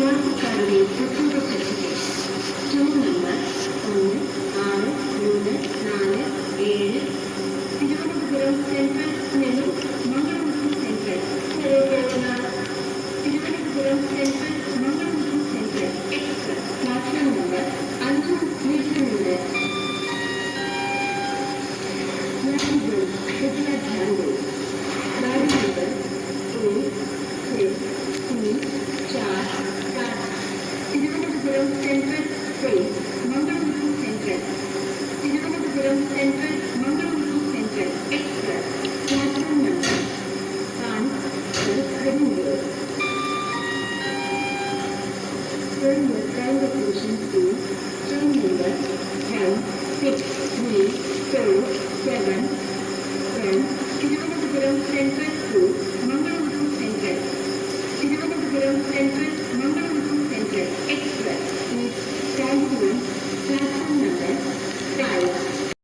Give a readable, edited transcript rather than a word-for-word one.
യാത്രക്കാരുടെ പ്രത്യേക ശ്രദ്ധയ്ക്ക് ട്രെയിൻ നമ്പർ 163447 തിരുവനന്തപുരം സെൻട്രൽ നിന്നും മംഗളൂരു സെൻട്രൽ വരെ പോകുന്ന Thiruvananthapuram central Mangaluru central express platform number 5 നീട്ടുന്നുണ്ട്. कृपया ध्यान दें, गाड़ी नंबर 16347 तिरुवनंतपुरम सेंट्रल से Mangaluru central Thiruvananthapuram central Mangaluru central express platform number 5 पर खड़ी है. Turn your kind attention to train number 16347 from Thiruvananthapuram Central to Mangaluru Central. Thiruvananthapuram Central Mangaluru Central Express is standing on platform